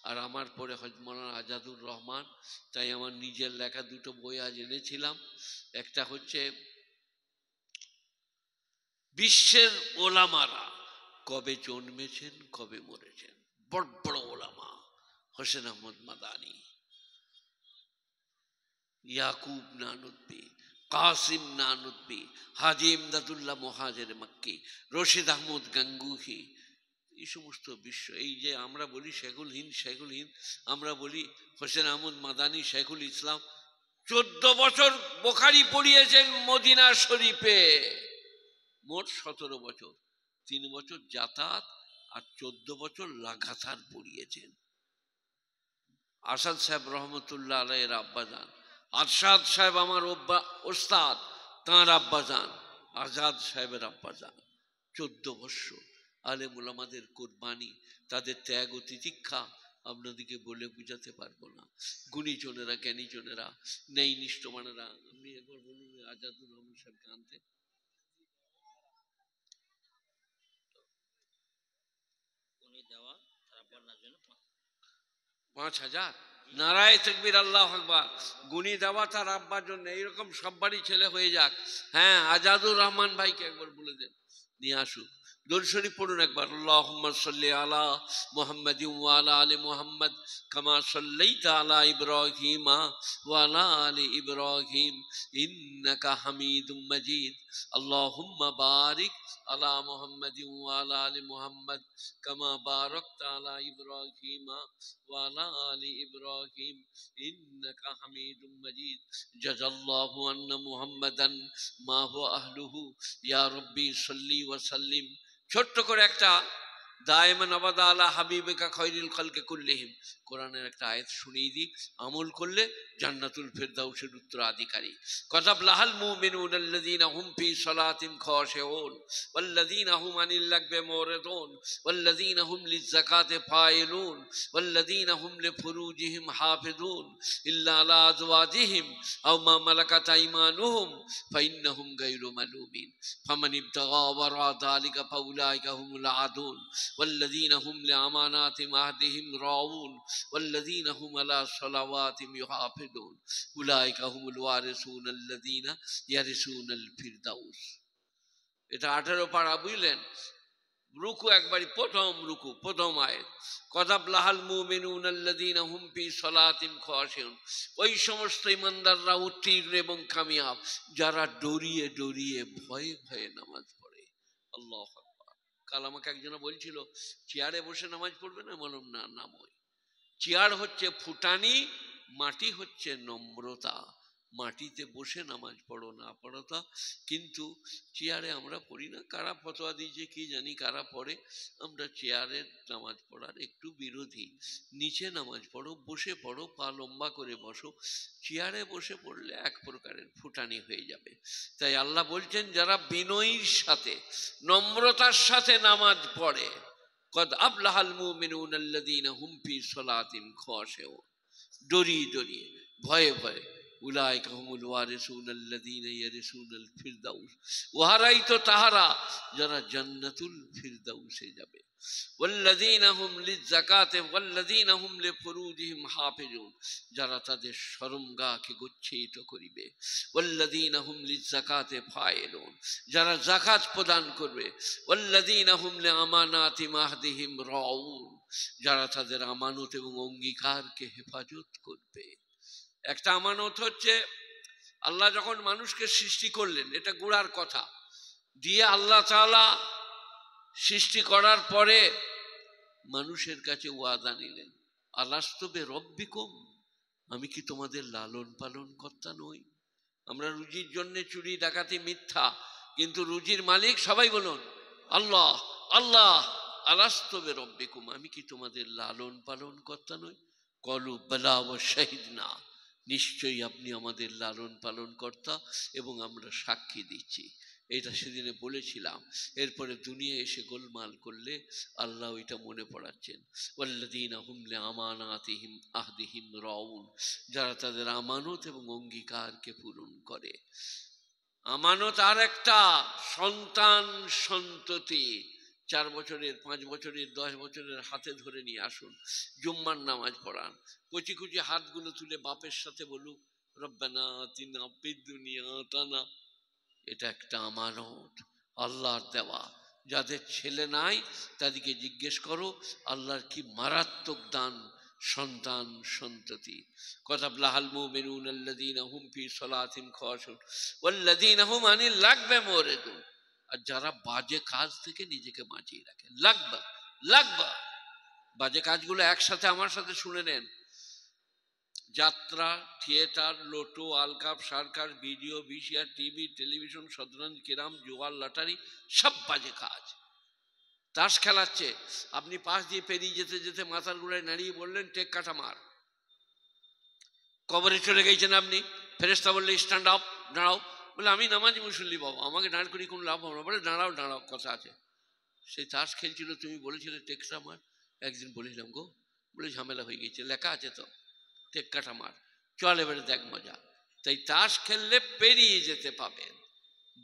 আর আমার পরে হযরত মাওলানা আজাদুর রহমান, তাই আমার নিজের লেখা 2টো বই আজ এনেছিলাম। একটা হচ্ছে বিশ্বের ওলামারা কবে জন্মেছেন কবে মরেছেন, বড় বড় ওলামা, হোসেন আহমদ মাদানী, ইয়াকুব নানুদ্বি, কাসিম নানুদ্বি, হাজি ইমদাদুল্লাহ মুহাজির মক্কি, রশিদ আহমদ গাঙ্গুহি, এই সমস্ত বিশ্ব, এই যে আমরা বলি শেখুল হিন্দ, শেখুল হিন্দ, আমরা বলি হোসেন আহমদ মাদানী শেখুল ইসলাম। 14 বছর বুখারী পড়িয়েছেন মদিনা শরীফে, মোট 17 বছর, 3 বছর যাতায়াত আর 14 বছর লাগাতার পড়িয়েছেন। আসাদ সাহেব রহমতুল্লাহ আলাইহির আব্বাজান, আরশাদ সাহেব আমার ওস্তাদ, তাঁর আব্বাজান, আজাদ সাহেবের আব্বাজান, 14 বৎসর। আলেম ওলামাদের কোরবানি, তাদের ত্যাগ ও তিতিক্ষা আপনাদেরকে বলে বুঝাতে পারবো না। গুণীজনেরা জ্ঞানীজনেরা নেই নিষ্ঠমানেরা, আপনি একবার বলুন আজাদুর রহমান সাহেবকে আনতে। 5000 নারায়ে তাকবীর, আল্লাহু আকবার। গুণী দেওয়া তার আব্বার জন্য, এইরকম সব বাড়ি ছেলে হয়ে যাক। হ্যাঁ, আজাদুর রহমান ভাইকে একবার বলে দেন নিয়ে আসুক। দরুদ শরীফ পড়ুন একবার, আল্লাহুম্মা সাল্লি আলা মুহাম্মাদিন ওয়া আলা আলি মুহাম্মাদ কামা সাল্লাইতা আলা ইব্রাহিম ওয়া আলা আলি ইব্রাহিম ইন্নাকা হামিদুম মাজিদ। আল্লাহুম্মা বারিক আলা মুহাম্মাদিন ওয়া আলা আলি মুহাম্মাদ কামা বারাকতা আলা ইব্রাহিম ওয়া আলা আলি ইব্রাহিম ইন্নাকা হামিদুম মাজিদ। জাযাল্লাহু আন্না মুহাম্মাদান মা হুয়া আহলুহু ইয়া রাব্বি সাল্লি ওয়া সাল্লিম। ছোট্ট করে একটা দায়মান আবাদা আলা হাবিবিকা খায়রুল খালকি কুল্লিহিম, কোরআনের একটা আয়াত শুনিয়ে দিই, আমল করলে জান্নাতুল ফেরদাউসের উত্তরাধিকারী। কাযাব লাহাল মুমিনুনা আল্লাযীনা হুম ফি সালাতিহিম খাশিউন ওয়াল্লাযীনা হুম আনিল লাগবি মুরিদুন ওয়াল্লাযীনা হুম লিয-যাকাতি ফাইলুন ওয়াল্লাযীনা হুম লিফুরুজিহিম হাফিজুন ইল্লা আলা আজওয়াজিহিম আও মা মালাকাত আইমানুহুম ফাইন্নাহুম গায়রু মালুমিন ফামান ইবতাগা ওয়ারা যালিকা ফাউলাইকা হুমুল আদুন والذين هم لأماناتهم عهدهم راعون والذين هم على صلواتهم يحافظون أولئك هم الوارثون الذين يرثون الفردوس। এটা 18 পারা, বুঝলেন? রুকু একবারই, প্রথম রুকু, প্রথম আয়াত, কাযাব লাহাল মুমিনুনা আল্লাযীনা হুম ফি সালাতিহিম খাশিউন, ওই সমস্ত ইমানদাররা উত্তীর্ণ এবং কামিয়াব যারা ডরিয়ে ডরিয়ে ভয়ে ভয়ে নামাজ পড়ে। আল্লাহু আকবার। কাল আমাকে একজনে বলছিল চেয়ারে বসে নামাজ পড়বে না, বললাম না, নামই। চেয়ার হচ্ছে ফুটানি, মাটি হচ্ছে নম্রতা। মাটিতে বসে নামাজ পড়ো না পড়তা, কিন্তু চেয়ারে আমরা পড়ি না। কারা ফতোয়া দিয়েছে কি জানি, কারা পড়ে। আমরা চেয়ারে নামাজ পড়ার একটু বিরোধী। নিচে নামাজ পড়ো, বসে পড়ো, পা লম্বা করে বসো। চেয়ারে বসে পড়লে এক প্রকারের ফুটানি হয়ে যাবে। তাই আল্লাহ বলছেন যারা বিনয়ীর সাথে, নম্রতার সাথে নামাজ পড়ে, কদ আফলাহাল মুমিনুনাল্লাযীনা হুম ফি সলাতিহিম খাশিউন, ডরিয়ে ডরিয়ে, ভয়ে ভয়ে, উলাইকা হুমুল ওয়ারিসুনাল্লাযীনা ইয়ারিসুনাল ফিরদাউস, ওহারাই তো তাহারা যারা জান্নাতুল ফিরদাউসে যাবে। ওয়াল্লাযীনা হুম লিয-যাকাতি ওয়াল্লাযীনা হুম লিফুরুজিহিম হাফিজুন, যারা তাদের শরমগাহকে গচ্ছিত করিবে। ওয়াল্লাযীনা হুম লিয-যাকাতি ফাইলুন, যারা যাকাত প্রদান করবে। ওয়াল্লাযীনা হুম লিআমানাতি মাহদিহিম রাউন, যারা তাদের আমানত এবং অঙ্গীকারকে হেফাজত করবে। একটা আমানত হচ্ছে আল্লাহ যখন মানুষকে সৃষ্টি করলেন, এটা গোড়ার কথা দিয়ে আল্লাহ তাআলা সৃষ্টি করার পরে মানুষের কাছে ওয়াদা নিলেন, আলাস্তু বিরব্বিকুম, আমি কি তোমাদের লালন পালন কর্তা নই? আমরা রুজির জন্য চুরি ডাকাতি মিথ্যা, কিন্তু রুজির মালিক সবাই বলুন আল্লাহ। আল্লাহ, আলাস্তু বিরব্বিকুম, আমি কি তোমাদের লালন পালন কর্তা নই? কলু বালা ওয়া শাহিদনা, নিশ্চয়ই আপনি আমাদের লালন পালন কর্তা এবং আমরা সাক্ষী দিচ্ছি। এটা সেদিনে বলেছিলাম। এরপরে দুনিয়া এসে গোলমাল করলে আল্লাহ ওইটা মনে পড়াচ্ছেন, ওয়াল্লাযীনা হুম লিআমানাতিহিম আহদিহিম রাউন, যারা তাদের আমানত এবং অঙ্গীকারকে পূরণ করে। আমানত আর একটা সন্তান সন্ততি, 4 বছরের, 5 বছরের, 10 বছরের হাতে ধরে নিয়ে আসুন, জুম্মার নামাজ পড়ান, কচি কচি হাতগুলো তুলে বাপের সাথে বলুক রব্বানা আতিনা ফিদ দুনিয়া হাসানা। এটা একটা আমানত, আল্লাহর দেওয়া। যাদের ছেলে নাই তাদেরকে জিজ্ঞেস করো আল্লাহর কি মারাত্মক দান সন্তান সন্ততি। কাতাবলাহাল মুমিনুনাল্লাযীনা হুম ফি সলাতিহিম খাশিউন ওয়াল্লাযীনা হুম আনিল লাগবি মুরিদুন, আর যারা বাজে কাজ থেকে নিজেকে বাঁচিয়ে রাখে। লাগবা লাগবা, বাজে কাজগুলো একসাথে আমার সাথে শুনে নেন। যাত্রা, থিয়েটার, লোটো, আলকাপ, circus, video, VCR, TV, television, শতরঞ্জ, ক্যারাম, জুয়া, লটারি, সব বাজে কাজ। তাস খেলাচ্ছে, আপনি পাশ দিয়ে পেরিয়ে যেতে যেতে মাথার গোড়ায় নাড়িয়ে বললেন টেক কাটা মার, কবরে চলে গেছেন আপনি। ফেরেশতা বললে স্ট্যান্ড আপ, দাঁড়াও। বলে আমি নামাজি মুসল্লি বাবা, আমাকে দাঁড় করি কোনো লাভ হবে না। বলে দাঁড়াও দাঁড়াও, কথা আছে। সেই তাস খেলছিল, তুমি বলেছিলে টেক কাটা মার। একদিন বলিলাম গো, বলে ঝামেলা হয়ে গেছে, লেখা আছে তো টেক কাটা মার, চল এবারে দেখ মজা। তাই তাস খেললে পেরিয়ে যেতে পাবেন,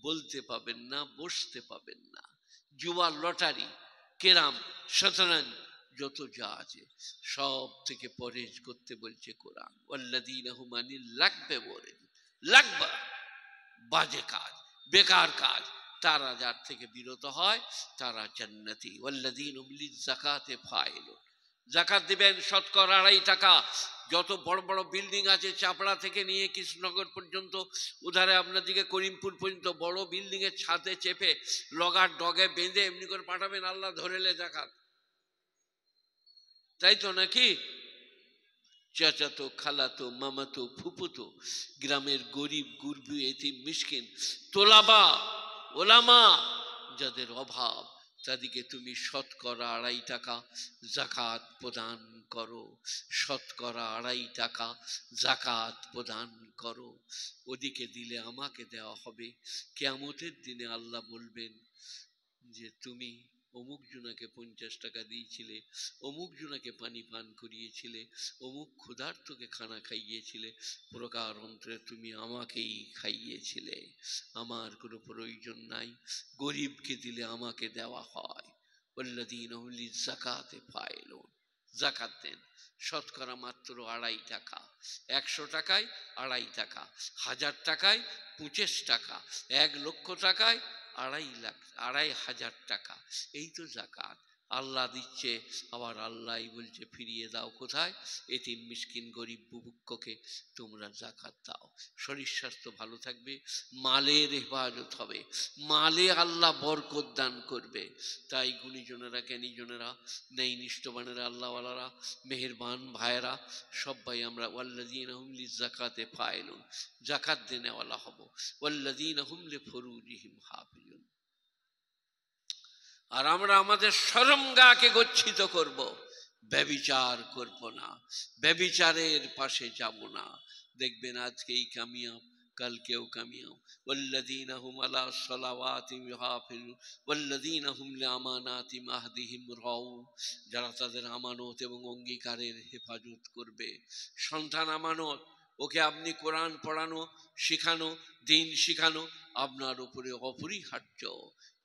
বলতে পাবেন না, বসতে পাবেন না। জুয়া, লটারি, ক্যারাম, শতরঞ্জ, যত যা আছে সব থেকে পরহেজ করতে বলছে কোরআন। ওয়াল্লাযীনা হুম আনিল লাগবি মুরিদুন, লাগবা বাজে কাজ, বেকার কাজ, তারা যার থেকে বিরত হয় তারা জান্নাতি। ওয়াল্লাযীনা হুম লিয-যাকাতি ফাইলুন, যাকাত দিবেন শতকরা 2.5 টাকা। যত বড় বড় বিল্ডিং আছে, চাপড়া থেকে নিয়ে কৃষ্ণনগর পর্যন্ত, উধারে আপনাদিকে করিমপুর পর্যন্ত, বড় বিল্ডিং এর ছাদে চেপে লগার ডগে বেঁধে এমনি করে পাঠাবেন, আল্লাহ ধরেলে জাকাত। তাই তো নাকি? চাচাতো, খালাতো, মামাতো, ফুপুতো, গ্রামের গরিব গুরবি, এতিম, মিসকিন, তোলাবা, ওলামা, যাদের অভাব, তাদেরকে তুমি শতকরা 2.5 টাকা যাকাত প্রদান করো। শতকরা 2.5 টাকা যাকাত প্রদান করো। ওদিকে দিলে আমাকে দেওয়া হবে। কিয়ামতের দিনে আল্লাহ বলবেন যে তুমি অমুক জনাকে 50 টাকা দিয়েছিলে, অমুক জনাকে পানি পান করিয়েছিলে, অমুক ক্ষুধার্তকে খানা খাইয়েছিলে, প্রকার অন্তরে তুমি আমাকেই খাইয়েছিলে, আমার কোনো প্রয়োজন নাই। গরিবকে দিলে আমাকে দেওয়া হয়। ওয়াল্লাযীনা হুম লিয-যাকাতি ফাইলুন, যাকাত দেন শতকরা মাত্র 2.5 টাকা। 100 টাকায় 2.5 টাকা, 1000 টাকায় 25 টাকা, 1 লক্ষ টাকায় 2.5 হাজার টাকা। এই তো যাকাত। আল্লাহ দিচ্ছে, আবার আল্লাহই বলছে ফিরিয়ে দাও কোথায়? এতিম মিসকিন গরিব বুভুক্ষকে তোমরা জাকাত দাও। শরীর স্বাস্থ্য ভালো থাকবে, মালের হেফাজত হবে, মালে আল্লাহ বরকত দান করবে। তাই গুণীজনেরা, জ্ঞানীজনেরা, নেই নিষ্ঠবানেরা, আল্লাহওয়ালারা, মেহেরবান ভাইয়েরা, সবাই আমরা ওয়াল্লাযীনা হুম লিযাকাতি ফাইলুন, জাকাত দেনেওয়ালা হব। ওয়াল্লাযীনা হুম লিফুরুজিহিম হাফিজুন। আর আমরা আমাদের শরমগাকে গচ্ছিত করব, ব্যভিচার করব না, ব্যভিচারের পাশে যাব না। দেখবেন আজকেই কামিয়াব, কালকেও কামিয়াব। ওয়াল্লাযীনা হুম আলা সালাওয়াতিহিম ইউহাফিজুন ওয়াল্লাযীনা হুম লিআমানাতিহিম আহদিহিম রাউন। যারা তাদের আমানত এবং অঙ্গীকারের হেফাজত করবে। সন্তান আমানত, ওকে আপনি কোরআন পড়ানো, শিখানো, দিন শিখানো আপনার উপরে অপরিহার্য।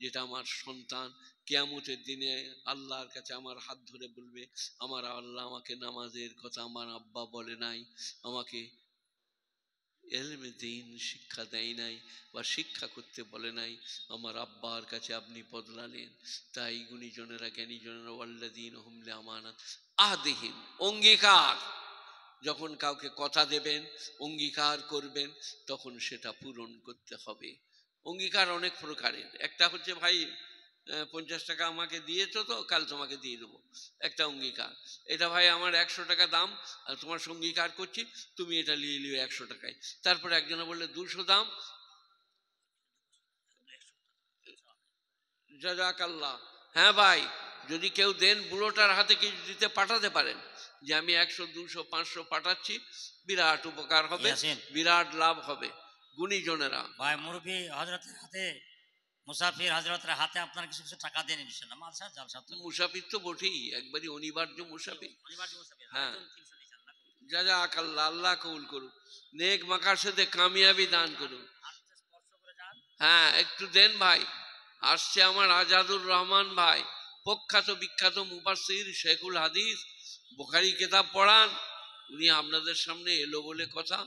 যেটা আমার সন্তান কিয়ামতের দিনে আল্লাহর কাছে আমার হাত ধরে বলবে, আমার আল্লাহ আমাকে নামাজের কথা আমার আব্বা বলে নাই, আমাকে এলমে দিন শিক্ষা দেয় নাই, বা শিক্ষা করতে বলে নাই, আমার আব্বার কাছে আপনি বদলালেন। তাই গুণীজনেরা, জ্ঞানীজনেরা, ওয়াল্লাযীনা হুম লিআমানাত আহদিহিম, অঙ্গীকার, যখন কাউকে কথা দেবেন, অঙ্গীকার করবেন, তখন সেটা পূরণ করতে হবে। অঙ্গীকার অনেক প্রকারের। একটা হচ্ছে, ভাই 50 টাকা আমাকে দিয়েছো তো, কাল তোমাকে দিয়ে দেবো, একটা অঙ্গীকার। এটা ভাই আমার 100 টাকা দাম, আর তোমার অঙ্গীকার করছি তুমি এটা নিয়ে নিও 100 টাকায়। তারপরে একজনে বললে 200 দাম, জাযাকাল্লাহ। হ্যাঁ ভাই, যদি কেউ দেন, বুড়োটার হাতে কিছু দিতে পাঠাতে পারেন, যে আমি 100 200 500 পাঠাচ্ছি, বিরাট উপকার হবে, বিরাট লাভ হবে। গুণীজনেরা, ভাই মুরব্বী হযরতের হাতে, মুসাফির হযরতের হাতে আপনার কিছু কিছু টাকা দেন ইনশাআল্লাহ। মাদ্রাসা জালসা তো মুসাফির তো বটেই, একবারই অনিবার্য মুসাফির। অনিবার্য মুসাফির। হ্যাঁ, 300 দিয়েছেন না? জাযাকাল্লাহ, আল্লাহ কবুল করুন, নেক মাকাসেদে কামিয়াবি দান করুন। হাতটা স্পর্শ করে যান। হ্যাঁ, একটু দেন ভাই। আসছে আমার আজাদুর রহমান ভাই, প্রখ্যাত বিখ্যাত মুফাসসির, শেখুল হাদিস, বুখারী কিতাব পড়ান। উনি আপনাদের সামনে এলো বলে কথা,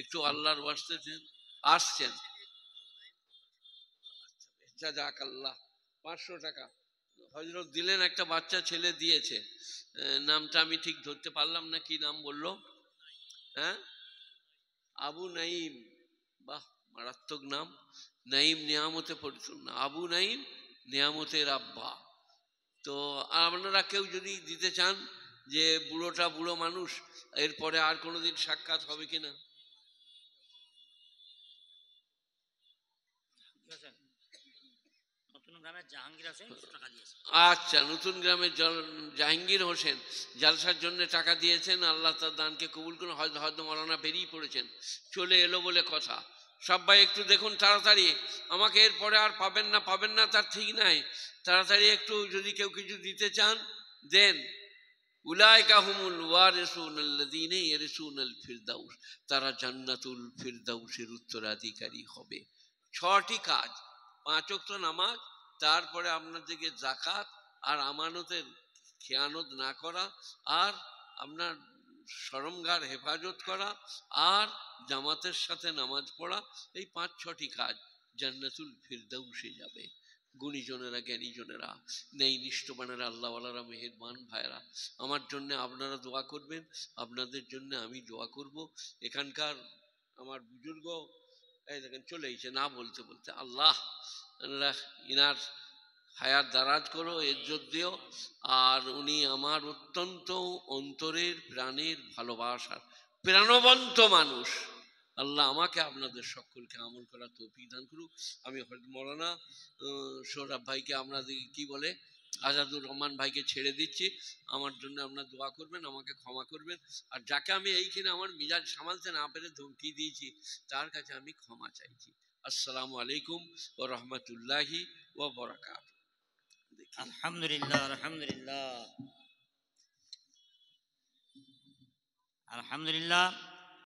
একটু আল্লাহর ওয়াস্তে দেন। আসছেন, জাযাকাল্লাহ। 500 টাকা হযরত দিলেন, একটা বাচ্চা ছেলে দিয়েছে, নামটা আমি ঠিক ধরতে পারলাম না, কি নাম বললো? হ্যাঁ, আবু নাইম। বাহ, মারাত্মক নাম। নাইম নিয়ামতে পরিপূর্ণ, আবু নাইম নিয়ামতের আব্বা। তো আপনারা কেউ যদি দিতে চান, যে বুড়োটা বুড়ো মানুষ, এরপরে আর কোনোদিন সাক্ষাৎ হবে কিনা? নতুন গ্রামের জাহাঙ্গীর হোসেন টাকা দিয়েছে। আচ্ছা, নতুন গ্রামের জাহাঙ্গীর হোসেন জালসার জন্য টাকা দিয়েছেন, আল্লাহ তার দানকে কবুল করুন। হয়তো হয়তো মৌলানা বেরিয়ে পড়েছেন, চলে এলো বলে কথা। সবাই একটু দেখুন তাড়াতাড়ি, আমাকে এরপরে আর পাবেন না পাবেন না তার ঠিক নাই। তাড়াতাড়ি একটু, যদি কেউ কিছু দিতে চান দেন। উলাইকা হুমুল ওয়ারিসুন আল্লাযীনা ইয়ারিসুনাল ফিরদাউস, তারা জান্নাতুল ফিরদাউসের উত্তরাধিকারী হবে। 6টি কাজ, 5 ওয়াক্ত নামাজ, তারপরে আপনাদেরকে যাকাত আর আমানতের খেয়ানত না করা, আর আপনার শরমগার হেফাজত করা, আর জামাতের সাথে নামাজ পড়া। এই 5-6টি কাজ, জান্নাতুল ফিরদাউসে যাবে। গুণীজনেরা, জ্ঞানীজনেরা, নেই নিষ্ঠবানেরা, আল্লাহওয়ালারা, মেহেরবান ভাইয়েরা, আমার জন্য আপনারা দোয়া করবেন, আপনাদের জন্য আমি দোয়া করব। এখানকার আমার বুজুর্গ, এই দেখেন চলে এসেছে না বলতে বলতে। আল্লাহ আল্লাহ ইনার হায়াত দারাজ করো, ইজ্জত দিও। আর উনি আমার অত্যন্ত অন্তরের প্রাণের ভালোবাসার প্রাণবন্ত মানুষ। আল্লাহ আমাকে আপনাদের সকলকে আমল করার তৌফিক দান করুক। আমি মৌলানা সৌরভ ভাইকে, আপনাদের কি বলে, আজাদুর রহমান ভাইকে ছেড়ে দিচ্ছি। আমার জন্য আপনার দোয়া করবেন, আমাকে ক্ষমা করবেন। আর যাকে আমি এইখানে আমার মিজাজ সামালতে না পেরে ধমকি দিয়েছি, তার কাছে আমি ক্ষমা চাইছি। আসসালামু আলাইকুম ওয়া রাহমাতুল্লাহি ওয়া বারাকাতুহু। আলহামদুলিল্লাহ, আলহামদুলিল্লাহ, আলহামদুলিল্লাহ।